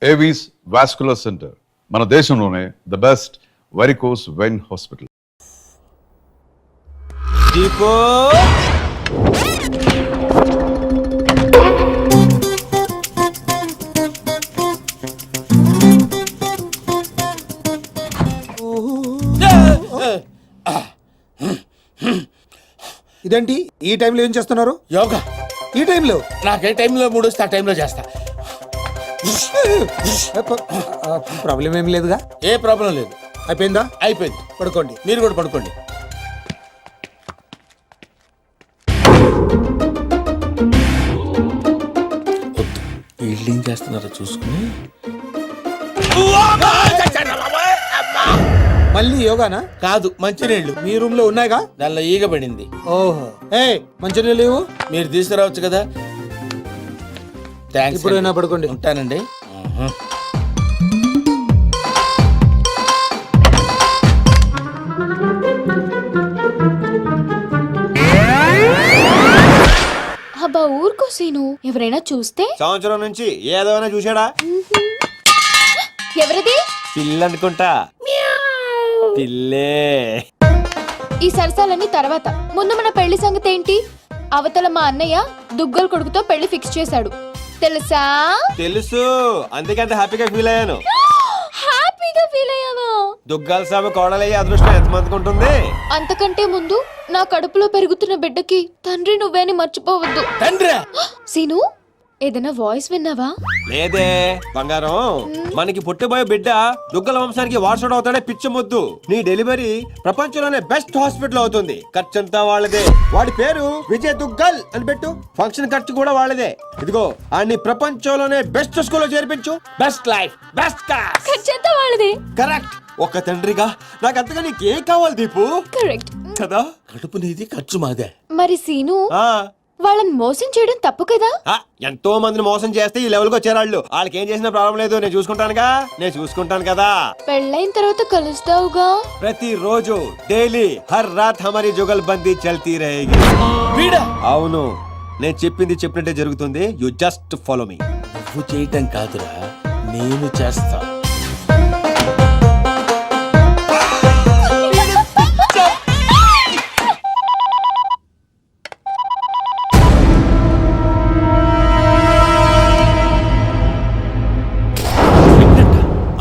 Avis vascular centre మన దేశంలోనే the best varicose vein hospital. ఇదేంటి ఈ టైంలో ఏం చేస్తున్నారు? యోగా. ఈ టైంలో? నాకే టైంలో మూడు వస్తే ఆ టైంలో చేస్తా. ప్రాబ్లం ఏం లేదుగా? ఏ ప్రాబ్లం లేదు. అయిపోయిందా? అయిపోయింది. పడుకోండి. మీరు కూడా పడుకోండి. వీళ్ళు ఏం చేస్తున్నారో చూసుకుని మళ్ళీ యోగానా? కాదు, మంచినీళ్ళు. మీ రూమ్ లో ఉన్నాయిగా? దానిలో ఈగ పడింది. ఓహో, ఏ మంచినీళ్ళు లేవు? మీరు తీసుకురావచ్చు కదా. థ్యాంక్స్. ఇప్పుడైనా పడుకోండి. ఉంటానండి. అబ్బా ఊరుకో సీను, ఎవరైనా చూస్తే? సంవత్సరం నుంచి ఏదైనా చూసాడా? ఎవరిది? పిల్లనుకుంటా. పిల్లే. ఈ సరసాలన్నీ తర్వాత, ముందు మన పెళ్లి సంగతి ఏంటి? అవతల మా అన్నయ్య దుగ్గల కొడుకుతో పెళ్లి ఫిక్స్ చేశాడు, తెలుసా? తెలుసు, అందుకే అంత హ్యాపీగా ఫీల్ అయ్యాను. హ్యాపీగా ఫీల్ అయ్యావా? దుగ్గాల సాబు కోడలయ్యే అదృష్టం ఎంతమందికి ఉంటుంది? అంతకంటే ముందు నా కడుపులో పెరుగుతున్న బిడ్డకి తండ్రి నువ్వే అని మర్చిపోవద్దు. తండ్రి? సీను, ఏదైనా వాయిస్ విన్నావా? లేదే బంగారం, మనకి పుట్టబోయే బిడ్డ దుగ్గల వంశానికి వారసుడు అవుతాడే పిచ్చమొద్దు. నీ డెలివరీ ప్రపంచంలోనే బెస్ట్ హాస్పిటల్ అవుతుంది. ఖర్చంతా వాళ్ళదే. వాడి పేరు విజయ్ దుగ్గల్ అని పెట్టు. ఫంక్షన్ ఖర్చు కూడా వాళ్ళదే. ఇదిగో అన్ని ప్రపంచంలోనే బెస్ట్ స్కూల్లో చేర్పించు. Best life, best class. ఖర్చంతా వాళ్ళది. కరెక్ట్. ఒక తండ్రిగా నాకు అంతగా నీకేం కావాలి దీపు? కరెక్ట్ కదా. కడుపు నీది, ఖర్చు మాదే. మరి సీను, ఆ వాళ్ళని మోసం చేయడం తప్పు కదా? ఎంతో మందిని మోసం చేస్తే ఈ లెవెల్కి వచ్చారు. వాళ్ళకి ఏం చేసినా ప్రాబ్లం లేదు, నేను చూసుకుంటాను కదా. పెళ్ళైన తర్వాత కలుస్తావుగా? ప్రతిరోజు డైలీ హర్ రాత్ హమారీ జుగల్బందీ చల్తీ రహేగి. వీడా? అవును, నేను చెప్పింది చెప్పినట్టే జరుగుతుంది. You just follow me. నువ్వు చేయటం కాదురా, నేను చేస్తా.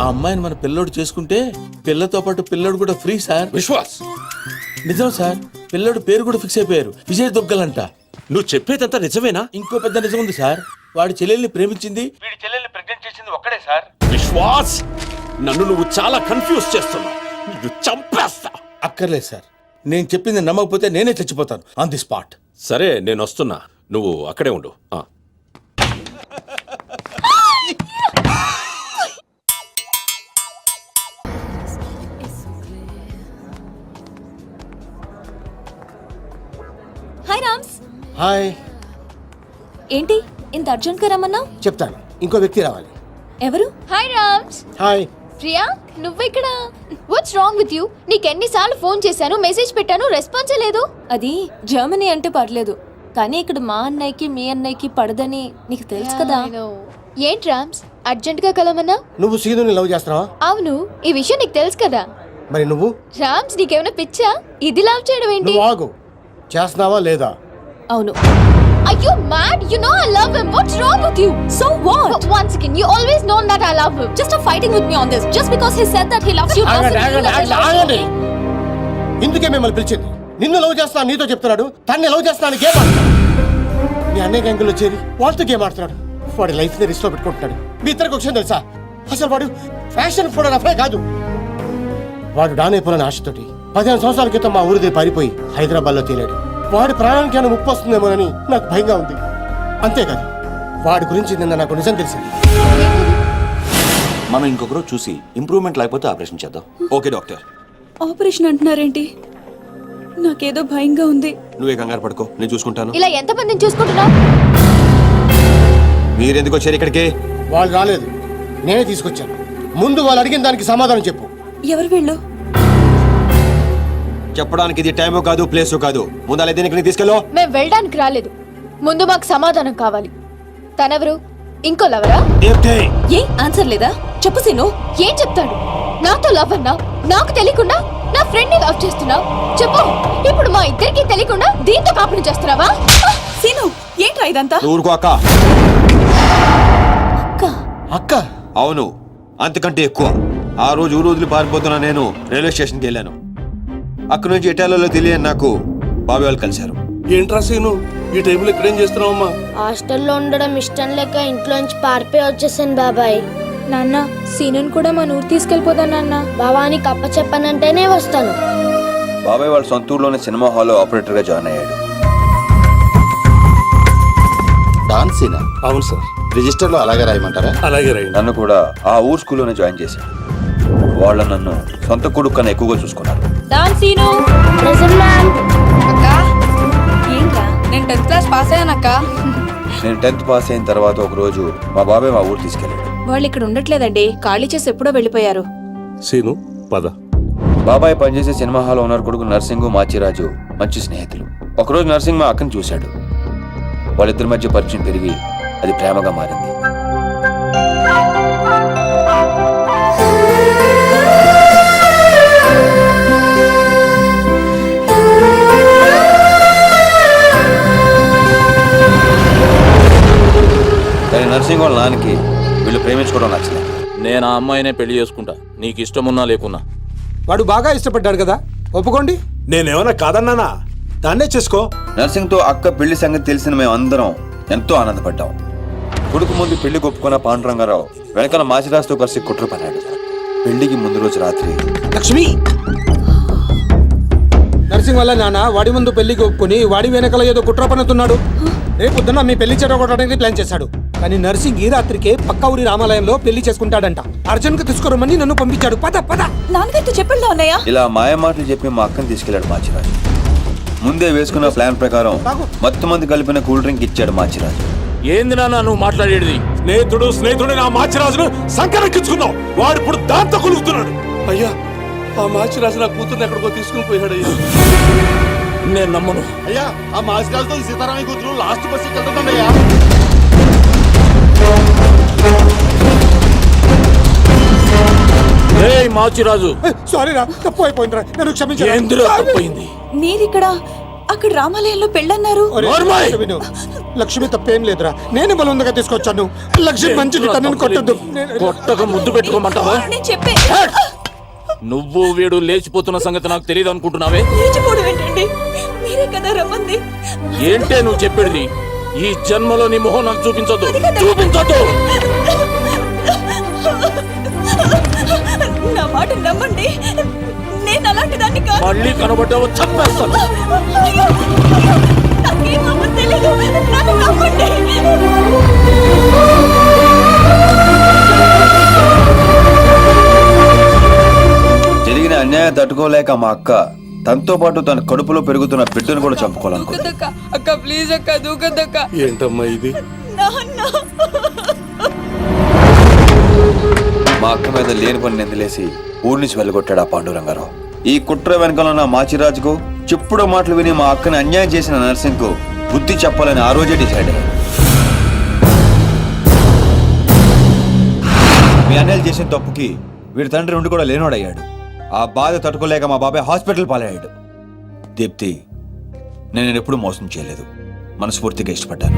ఆ అమ్మాయిని మన పిల్లోడు చేసుకుంటే పిల్లతో పాటు పిల్లోడు కూడా ఫ్రీ సార్. విశ్వాస్, నిజం సార్. పిల్లోడు పేరు కూడా ఫిక్స్ అయిపోయారు, విజయ్ దుగ్గలంట. నువ్వు చెప్పేదంతా నిజమేనా? ఇంకో పెద్ద నిజం ఉంది సార్. వాడి చెల్లెల్ని ప్రేమించింది, వీడి చెల్లెల్ని ప్రెగ్నెంట్ చేసింది ఒక్కడే సార్. విశ్వాస్, నన్ను నువ్వు చాలా కన్ఫ్యూజ్ చేస్తున్నావు. నిన్ను చంపేస్తా. అక్కర్లేదు సార్, నేను చెప్పింది నమ్మకపోతే నేనే చచ్చిపోతాను ఆన్ ది స్పాట్. సరే, నేను వస్తున్నా, నువ్వు అక్కడే ఉండు. హాయ్ రామ్స్. హాయ్. ఏంటి ఇంత అర్జెంట్ గా రమ్మన్నా? చెప్తాను, ఇంకో వ్యక్తి రావాలి. ఎవరు? హాయ్ రామ్స్. హాయ్. ప్రియా, నువ్వెక్కడ? What's wrong with you? నీకెన్నిసార్లు ఫోన్ చేశాను, మెసేజ్ పెట్టాను, రెస్పాన్స్ లేదు. అది జర్మనీ అంటే పర్లేదు, కానీ ఇక్కడ మా అన్నయ్యకి మీ అన్నయ్యకి పడదని నీకు తెలుసు కదా. ఏంటి రామ్స్, అర్జెంట్ గా కలవమన్నా? నువ్వు సీనుని లవ్ చేస్తున్నావా? అవును, ఈ విషయం నీకు తెలుసు కదా. మరి నువ్వు? రామ్స్, నీకేమైనా పిచ్చా? ఇది లవ్ చేయడం ఏంటి? నువ్వు ఆగు, చేస్తున్నావా లేదా? అవును. Are you mad? You know I love him. What's wrong with you? So what? But once again, you always known that I love him. Just stop fighting with me on this. Just because he said that he loves you doesn't mean that he loves you. ఇందుకే మిమ్మల్ని పిలిచింది. నిన్ను love చేస్తాను నీతో చెప్తున్నాడు, తన్ని love చేస్తాను game ఆడుతున్నాడు. మీ అన్నయ్య గ్యాంగుల్లో చేరి వాళ్ళతో గేమ్ ఆడుతున్నాడు. వాడి లైఫ్ ని రిస్క్ లో పెట్టుకుంటున్నాడు. మీ ఇద్దరికి విషయం తెలుసా? అసలు వాడు ఫ్యాషన్ ఫోటోగ్రాఫరే కాదు. వాడు డానైపోయిన ఆశతోటి 15 సంవత్సరాల క్రితం మా ఊరిదే పారిపోయి హైదరాబాద్ లో తేలాడు. వాడి ప్రాణానికి ఏమైనా ముప్పు వస్తుందేమోనని నాకు భయంగా ఉంది. అంతేకాదు, వాడి గురించి నిన్న నాకు నిజం తెలిసింది. మనం ఇంకొకరు చూసి ఇంప్రూవ్మెంట్ లేకపోతే ఆపరేషన్ చేద్దాం. Okay doctor. ఆపరేషన్ అంటున్నారేంటి? నాకేదో భయంగా ఉంది. నువ్వే కంగారు పడుకో, నేను చూసుకుంటాను. ఇలా ఎంతమందిని చూసుకుంటున్నావు? మీరెందుకు వచ్చారు ఇక్కడికి? వాళ్ళు రాలేదు, నేనే తీసుకొచ్చాను. ముందు వాళ్ళు అడిగిన దానికి సమాధానం చెప్పు. ఎవరు వీళ్ళు? చెప్పడానికి ఇది టైమో కాదు, ప్లేసో కాదు. ముందు అలా దీనికి తీసుకెళ్ళు. మేము వెళ్ళడానికి రాలేదు, ముందు మాకు సమాధానం కావాలి. తనెవరు? ఇంకో లవరా? ఏ ఆన్సర్ లేదా? చెప్పు సీను. ఏం చెప్తాడు? నాతో లవ్ అన్నా, నాకు తెలియకుండా నా ఫ్రెండ్ ని లవ్ చేస్తున్నావు. చెప్పు, ఇప్పుడు మా ఇద్దరికి తెలియకుండా దీంతో కాపురం చేస్తున్నావా? సీను ఏంట్రా ఇదంతా? ఊరుకో అక్క. అక్క అక్క అవును, అంతకంటే ఎక్కువ. ఆ రోజు ఊరు వదిలి పారిపోతున్నా నేను రైల్వే స్టేషన్కి వెళ్ళాను. అక్కడి నుంచి ఎటాలలో తెలియని నాకు బాబాయ్ వాళ్ళు కలిశారు. ఏంట్రా సీను ఈ టైంలో ఇక్కడేం చేస్తున్నావమ్మా? హాస్టల్లో ఉండడం ఇష్టం లేక ఇంట్లోంచి పారిపోయి వచ్చేసాను బాబాయ్. నాన్న, సీనుని కూడా మన ఊరు తీసుకెళ్ళిపోదా నాన్న? బాబానికి అప్ప చెప్పనంటేనే వస్తాను. బాబాయ్ వాళ్ళ సొంత ఊర్లోనే సినిమా హాల్లో ఆపరేటర్గా జాయిన్ అయ్యాడు. డాన్సీనా? అవును సార్. రిజిస్టర్లో అలాగే రాయమంటారా? అలాగే రైట్. నన్ను కూడా ఆ ఊరు స్కూల్లోనే జాయిన్ చేశాడు. వాళ్ళ నన్ను సొంత కొడుకు కన్నా ఎక్కువగా చూసుకున్నారు. Dance scene. Present ma'am. ఏంట్రా? నేను 10th క్లాస్ పాస్ అయ్యానక్క. నేను 10th పాస్ అయిన తర్వాత ఒక రోజు మా బాబాయ్ మా ఊరు తీసుకెళ్ళాడు. వాళ్ళు ఇక్కడ ఉండట్లేదండి, ఖాళీ చేసి ఎప్పుడో వెళ్ళిపోయారు. సీను పద. బాబాయ్ పనిచేసే సినిమా హాల్ ఓనర్ కొడుకు నర్సింగ్ మాచిరాజు మంచి స్నేహితులు. ఒకరోజు నర్సింగ్ మా అక్కను చూశాడు. వాళ్ళిద్దరి మధ్య పరిచయం పెరిగి అది ప్రేమగా మారింది. కానీ నర్సింగ్ వాళ్ళ నాన్నకి వీళ్ళు ప్రేమించుకోవడం నచ్చలేదు. నేను ఆ అమ్మాయినే పెళ్లి చేసుకుంటా, నీకు ఇష్టమున్నా లేకున్నా. వాడు బాగా ఇష్టపడ్డాడు కదా, ఒప్పుకోండి. నేనేమన్నా కాదన్నానా? దాన్నే చేసుకో. నర్సింగ్తో అక్క పెళ్లి సంగతి తెలిసిన మేము అందరం ఎంతో ఆనందపడ్డాం. కొడుకు ముందు పెళ్లి ఒప్పుకున్న పాండురంగారావు వెనకాల మాచిరాజుతో కలిసి కుట్ర పన్నాడు. పెళ్లికి ముందు రోజు రాత్రి లక్ష్మి, నర్సింగ్ వల్ల నాన్న వాడి ముందు పెళ్లికి ఒప్పుకొని వాడి వెనకాల ఏదో కుట్ర పన్నుతున్నాడు. రేపు పొద్దున్న మీ పెళ్లి చెడగొట్టడానికి ప్లాన్ చేశాడు. కానీ నర్సింగ్ ఈ రాత్రికే పక్క ఊరి రామాలయంలో పెళ్లి చేసుకుంటాడంట. అర్జెంట్ గా తీసుకురమ్మని నన్ను పంపించాడు. పద పద. నాన్నగారితో చెప్పండి అన్నయ్య. ఇలా మాయ మాటలు చెప్పి మా అక్కని తీసుకెళ్లాడు మాచిరాజు. ముందే వేసుకున్న ప్లాన్ ప్రకారం మొత్తం మంది కలిపిన కూల్ డ్రింక్ ఇచ్చాడు మాచిరాజు. ఏంది నాన్న నువ్వు మాట్లాడేది? స్నేహితుడు నా మాచిరాజును సంకరెక్కించుకున్నావు. వాడు ఇప్పుడు దాంతో కొలుగుతున్నాడు. అయ్యా, ఆ మాచిరాజు నా కూతుర్ని ఎక్కడికో తీసుకుని పోయాడు. అయ్యా నేను నమ్మను. అయ్యా, ఆ మాసిరాజుతో ఈ సీతారామయ్య కూతురు లాస్ట్ బస్ వెళ్తుందయ్యా. ఏయ్ మాచిరాజు, సారీ రా, తప్పు అయిపోయింది రా, నన్ను క్షమించు. ఏందిరా తప్పయింది? మీరిక్కడ అక్కడ రామాలయంలో పెళ్ళన్నారు. లక్ష్మి తప్పేం లేదురా, నేనే బలవంతంగా తీసుకొచ్చాను. లక్ష్మి మంచిది, తనని కొట్టద్దు. కొట్టక ముద్దు పెట్టుకోమంటావా? నేను చెప్పే నువ్వు వీడు లేచిపోతున్న సంగతి నాకు తెలియదు అనుకుంటున్నావే? లేచిపోవడం ఏంటండి? మీరే కదా రమ్మంది. ఏంటే నువ్వు చెప్పేది? ఈ జన్మలో నీ మొహం నాకు చూపించొద్దు, చూపించొద్దు. నా మాట నమ్మండి, నేను అలాంటి దాన్ని కాదు. మళ్ళీ కనబడ్డావు చంపేస్తాను. నాకేం నమ్మకం తెలీదు, నన్ను నమ్మండి. జరిగిన అన్యాయం తట్టుకోలేక మా అక్క తనతో పాటు తన కడుపులో పెరుగుతున్న బిడ్డను కూడా చంపుకోవాలనుకుంది. అక్క ప్లీజ్ అక్క, దూకద్దక్క. ఏంటమ్మా ఇది? మా అక్క మీద లేని పని నిందలేసి ఊరి నుంచి వెళ్ళగొట్టాడు ఆ పాండురంగారావు. ఈ కుట్ర వెనకాల ఉన్న మాచిరాజుకు చెప్పుడు మాటలు విని మా అక్కని అన్యాయం చేసిన నర్సింగ్ కు బుద్ధి చెప్పాలని ఆ రోజే డిసైడ్ అయ్యాడు. మీ అన్నయ్యలు చేసిన తప్పుకి వీడి తండ్రి ఉండి కూడా లేనోడయ్యాడు. ఆ బాధ తట్టుకోలేక మా బాబాయ్ హాస్పిటల్ పాలయ్యాడు. దీప్తి, నేను ఎప్పుడూ మోసం చేయలేదు, మనస్ఫూర్తిగా ఇష్టపడ్డాను.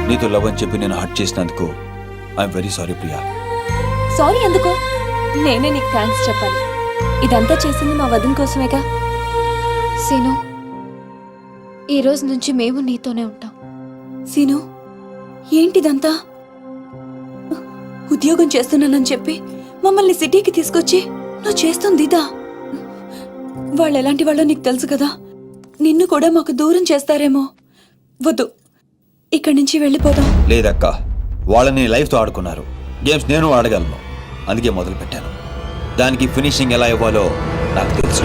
నీతో లవ్ అని చెప్పి నేను హర్ట్ చేసినందుకు I'm very sorry Priya. Sorry ఎందుకు? నేనే నీకు థ్యాంక్స్ చెప్పాలి. ఇదంతా చేసింది మా వదిన కోసమేగా. సీను, ఈ రోజు నుంచి మేము నీతోనే ఉంటాం. సీను, ఏంటిదంతా? ఉద్యోగం చేస్తున్నానని చెప్పి మమ్మల్ని సిటీకి తీసుకొచ్చి నువ్వు చేస్తుంది ఇదా? వాళ్ళు ఎలాంటి వాళ్ళో నీకు తెలుసు కదా. నిన్ను కూడా మాకు దూరం చేస్తారేమో. వద్దు, ఇక్కడి నుంచి వెళ్ళిపోదాం. లేదక్క, వాళ్ళని లైఫ్తో ఆడుకున్నారు. గేమ్స్ నేను ఆడగలను, అందుకే మొదలు పెట్టాను. దానికి ఫినిషింగ్ ఎలా ఇవ్వాలో నాకు తెలుసు.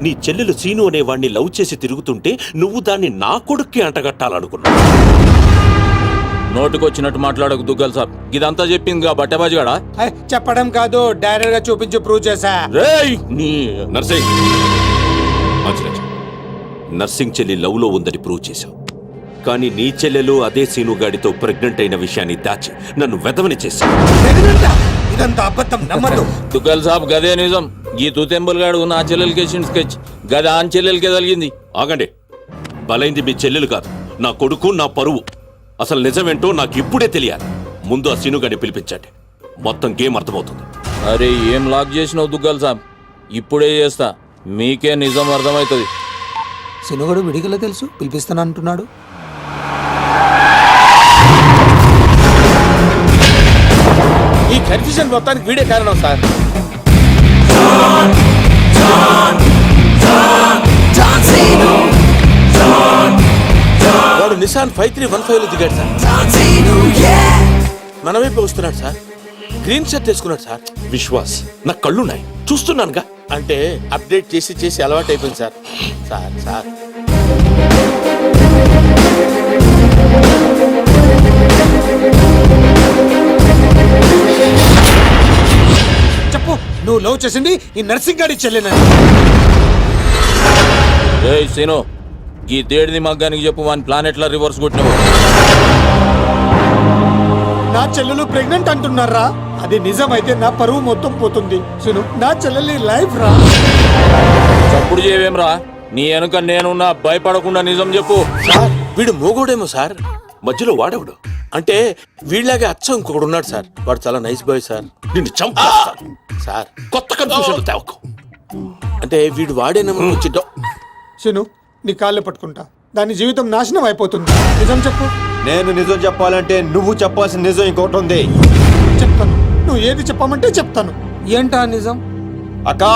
నీ చెల్లెలు సీను అనేవాణ్ణి లవ్ చేసి తిరుగుతుంటే నువ్వు దాన్ని నా కొడుక్కి అంటగట్టాలనుకున్నా. నోటుకొచ్చినట్టు మాట్లాడకు దుగ్గల్ సాబ్, ఇదంతా చెప్పింది బట్టబాజిగాడా? చెప్పడం కాదు, డైరెక్ట్ గా చూపించి ప్రూవ్ చేశా. రేయ్ నీ నర్సింగ్ మంచిరాజు, నర్సింగ్ చెల్లి లవ్ లో ఉందని ప్రూవ్ చేశావు. కానీ నీ చెల్లెలు అదే సీను గాడితో ప్రెగ్నెంట్ అయిన విషయాన్ని దాచి నన్ను వెదవని చేశావు. ఇదంతా అబద్ధం, నమ్మదు. దుగ్గల్ సాబ్ గదే నిజం. ఈ తూతెంబుల్ గాడు నా చెల్లెలకి వేసిన స్కెచ్ గదే ఆన్ చెల్లెలకే తగిలింది. ఆగండి, బలైంది మీ చెల్లెలు కాదు, నా కొడుకు, నా పరువు. అసలు నిజమేంటో నాకు ఇప్పుడే తెలియాలి. ముందు ఆ సీను గాడిని పిలిపించండి, మొత్తం గేమ్ అర్థమవుతుంది. అరే ఏం లాక్ చేసినావు దుగ్గల్ సాబ్? ఇప్పుడే చేస్తా, మీకే నిజం అర్థమవుతుంది. సినుగడు విడిగల తెలుసు, పిలిపిస్తాను అంటున్నాడు. ఈ కన్ఫ్యూజన్ మొత్తానికి వీడే కారణం సార్. వాడు నిసాన్ 5315 లో దిగాడు సార్. మన వైపు వస్తున్నాడు సార్. గ్రీన్ షర్ట్ వేసుకున్నాడు సార్. విశ్వాస్, నా కళ్ళున్నాయి, చూస్తున్నానుగా. అంటే అప్డేట్ చేసి చేసి అలవాటు అయిపోయింది సార్. సార్ సార్ చెప్పు, నువ్వు లవ్ చేసింది ఈ నర్సింగ్ గాడి చెల్లెనని. ఏయ్ సీను, ఈ దేడిది మగ్గానికి చెప్పు, వాని ప్లాన్ ఎట్లా రివర్స్ కొట్టినావు? నా చెల్లెలు ప్రెగ్నెంట్ అంటున్నారా? అది నిజమైతే నా పరువు మొత్తం పోతుంది. సును, నా చెల్లెలి లైఫ్ రా. చప్పుడు చేయవేం రా? నీ వెనుక నేనున్నా, భయపడకుండా నిజం చెప్పు. సార్ వీడు మోగోడేమో సార్, మధ్యలో వాడేవాడు. అంటే వీళ్ళలాగే అచ్చం ఇంకొకడు ఉన్నాడు సార్. వాడు చాలా నైస్ బాయ్ సార్. నిన్ను చంపేస్తాను సార్. కొత్త కన్ఫ్యూజన్ తేవకు. అంటే వీడు వాడేనేమో వచ్చి సును, నీ కాళ్ళు పట్టుకుంటా, దాని జీవితం నాశనం అయిపోతుంది. నిజం చెప్పు. నేను నిజం చెప్పాలంటే నువ్వు చెప్పాల్సిన నిజం ఇంకోటి ఉంది. చెప్తాను, నువ్వు ఏది చెప్పమంటే చెప్తాను. ఏంటా నిజం? అక్కా,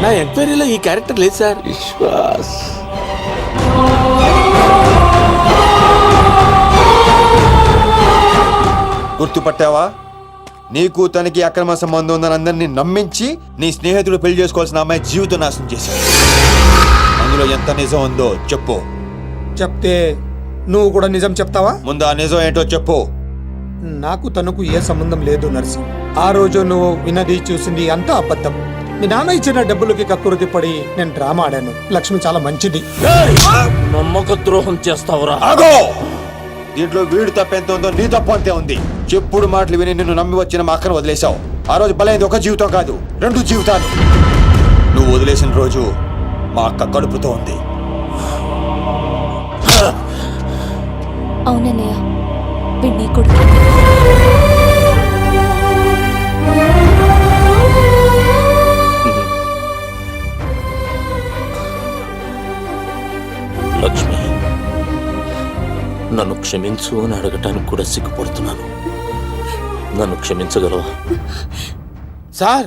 నా ఎంక్వైరీలో ఈ క్యారెక్టర్ లేదు సార్. విశ్వాస్ గుర్తుపట్టావా? నీకు తనకి అక్రమ సంబంధం ఉందని అందరినీ నమ్మించి నీ స్నేహితుడు పెళ్లి చేసుకోవాల్సిన అమ్మాయి జీవితం నాశనం చేశాడు. అందులో ఎంత నిజం ఉందో చెప్పు. చెప్తే నువ్వు కూడా నిజం చెప్తావా? ముందు ఆ నిజం ఏంటో చెప్పు. నాకు తనకు ఏ సంబంధం లేదు నర్సింగ్. ఆ రోజు నువ్వు విన్నది చూసింది అంతా అబద్ధం. మీ నాన్న ఇచ్చిన డబ్బులకి కక్కురుతి పడి నేను డ్రామా ఆడాను. లక్ష్మి చాలా మంచిది. నమ్మక ద్రోహం చేస్తావురా? ఆగో! దీంట్లో వీడు తప్పెంత ఉందో నీ తప్పు అంతే ఉంది. చెప్పుడు మాటలు విని నిన్ను నమ్మి వచ్చిన మా అక్కను వదిలేశావు. ఆ రోజు బలైంది ఒక జీవితం కాదు, 2 జీవితాలు. నువ్వు వదిలేసిన రోజు మా అక్క కడుపుతో ఉంది. అవునన్నయ్య, వీణ్ణి కొడుకు. లక్ష్మి, నన్ను క్షమించు అని అడగటానికి కూడా సిగ్గుపడుతున్నాను. నన్ను క్షమించగలవా? సార్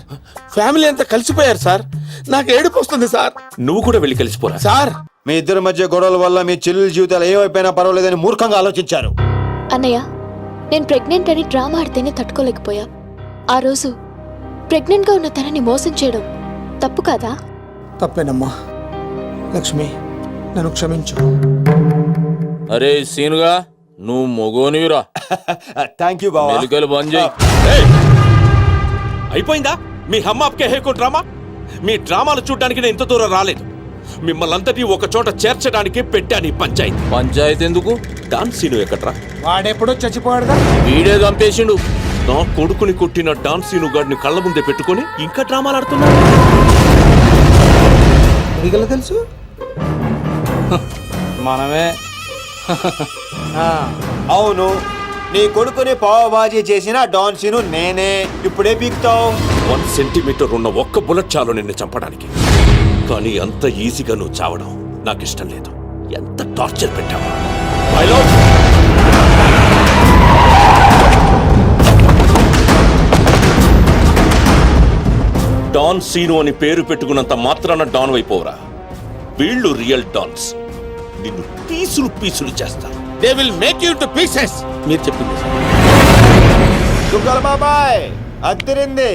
ఫ్యామిలీ అంతా కలిసిపోయారు సార్. నాకు ఏడుపు వస్తుంది సార్. నువ్వు కూడా వెళ్ళి కలిసిపోరా సార్. మీ ఇద్దరి మధ్య గొడవల వల్ల మీ చెల్లెల జీవితాలు ఏమైపోయినా పర్వాలేదని మూర్ఖంగా ఆలోచించారు. అన్నయ్య, నేను ప్రెగ్నెంట్ అని డ్రామా ఆడితేనే తట్టుకోలేకపోయా. ఆ రోజు ప్రెగ్నెంట్గా ఉన్న తనని మోసం చేయడం తప్పు కాదా? తప్పేనమ్మా. లక్ష్మి, నన్ను క్షమించు. అరే సీనుగా, నువ్వు మొగోనివిరా. థ్యాంక్ యూ బావా. మెలికలు బంద్ చేయి. అయిపోయిందా మీ హమ్మాప్కే హేకో డ్రామా? మీ డ్రామాలు చూడడానికి నేను ఇంత దూరం రాలేదు. మిమ్మల్ని అంతటి ఒక చోట చేర్చడానికి పెట్టాను ఈ పంచాయతీ. పంచాయతీ ఎందుకు? డాన్ సీను ఎక్కడ్రా? వాడెప్పుడో చచ్చిపోయాడుగా. వీడే చంపేసిండు. నా కొడుకుని కొట్టిన డాన్ సీను గాడిని కళ్ళ ముందే పెట్టుకొని ఇంకా డ్రామాలు ఆడుతున్నాడు. విడిగల తెలుసు, మనమే. అవును, నీ కొడుకుని పావబాజీ చేసిన డాన్ సీను నేనే. ఇప్పుడే పీకుతావు. 1 సెంటీమీటర్ ఉన్న ఒక్క బుల్లెట్ చాలు నిన్ను చంపడానికి. కానీ అంత ఈజీగా నువ్వు చావడం నాకు ఇష్టం లేదు. ఎంత టార్చర్ పెట్టావు. డాన్ సీను అని పేరు పెట్టుకున్నంత మాత్రాన డాన్ అయిపోవరా. వీళ్ళు రియల్ డాన్స్. నిన్ను పీసులు పీసులు చేస్తారు. They will make you to pieces. మీరు చెప్పింది సార్. దుగ్గల బాబాయ్ అద్దరింది.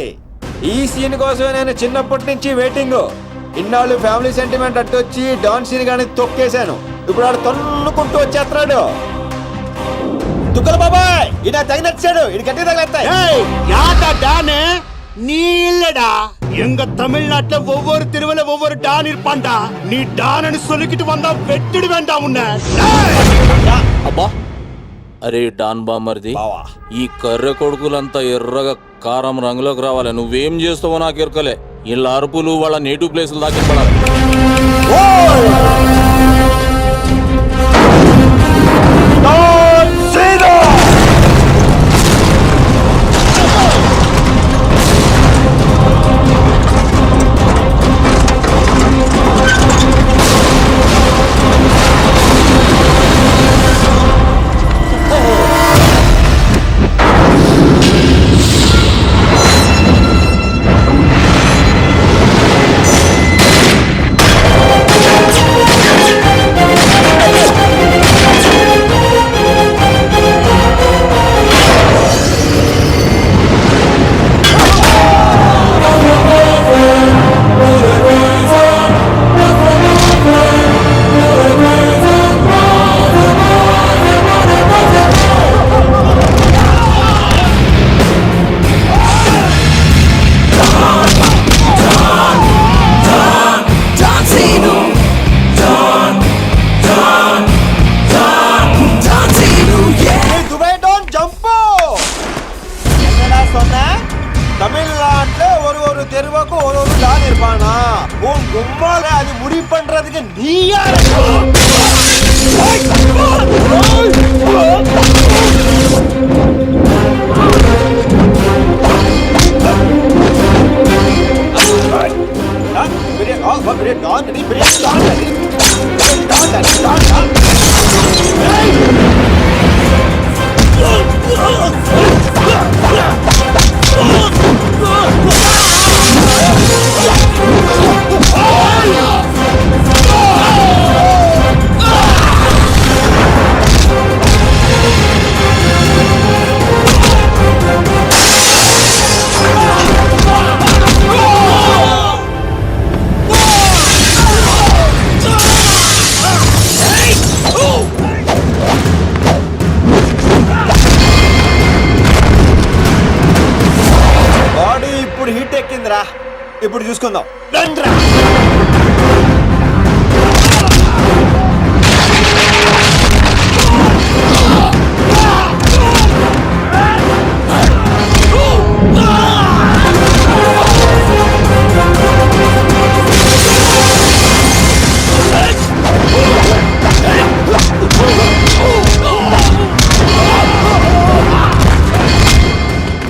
ఈ సీన్ కోసమే నేను చిన్నప్పటి నుంచి వెయిటింగ్. ఇన్నాళ్ళు ఫ్యామిలీ సెంటిమెంట్ అట్టొచ్చి డాన్ సీన్ గాని తొక్కేశాను. ఇప్పుడు ఆడు తన్నుకుంటూ వచ్చేస్తున్నాడు. దుగ్గల బాబాయ్ ఇడా తగినచ్చాడు. ఇది గట్టి తగిలేస్తాయి. யாடா டானே நீ இல்லடா. எங்க தமிழ்நாட்டுல ஒவ்வொரு தெருவுல ஒவ்வொரு டான் இருப்பான்டா. நீ டான்னு சொல்லிக்கிட்டு வந்தா வெட்டிடு வேண்டாம் உன்னை. అబ్బా అరే డాన్ బామర్ది, ఈ కర్రె కొడుకులంతా ఎర్రగా కారం రంగులోకి రావాలి. నువ్వేం చేస్తావో నాకు ఎరకలే. వీళ్ళ అరుపులు వాళ్ళ నేటివ్ ప్లేసులు దాకా పడాలి. தமிழ்நாட்டுல ஒரு தெருவுக்கு ஒரு டான் இருப்பானா. உன் கும்மால அது முடி பண்றதுக்கு நீ யாரு? ఇప్పుడు చూసుకుందాం.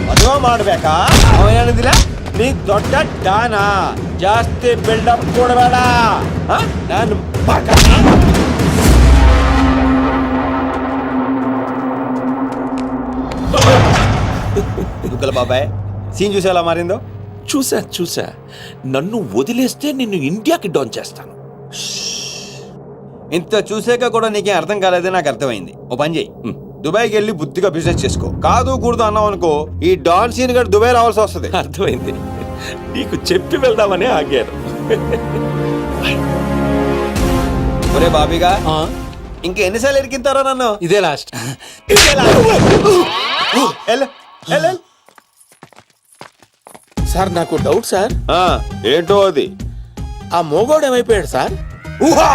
ಮದುವೆ ಮಾಡ್ಬೇಕಾ ಅವನಿದಿಲ್ಲ. ನೀ ದೊಡ್ಡ ದಾನ ಜಾಸ್ತಿ ಬಿಲ್ಡಪ್ ಕೊಡಬೇಡ. ನಾನು దుగ్గల బాబాయ్ సీన్ చూసి ఎలా మారిందో. చూసా. నన్ను వదిలేస్తే నిన్ను ఇండియాకి డాన్ చేస్తాను. ఇంత చూసాక కూడా నీకేం అర్థం కాలేదే నాకు అర్థమైంది. ఓ పని చేయి, దుబాయ్కి వెళ్ళి బుద్ధిగా బిజినెస్ చేసుకో. కాదు కూడదు అన్నావు అనుకో, ఈ డాన్ సీన్ గడు దుబాయ్ రావాల్సి వస్తుంది. అర్థమైంది. నీకు చెప్పి వెళ్దామని ఆగాను. ఒరే బాబీగా, ఇంకా ఎన్నిసార్లు ఎరికింతారో నన్ను? ఇదే లాస్ట్. సార్ నాకు డౌట్ సార్. ఏంటో అది. ఆ మోగోడు ఏమైపోయాడు సార్? ఊహా.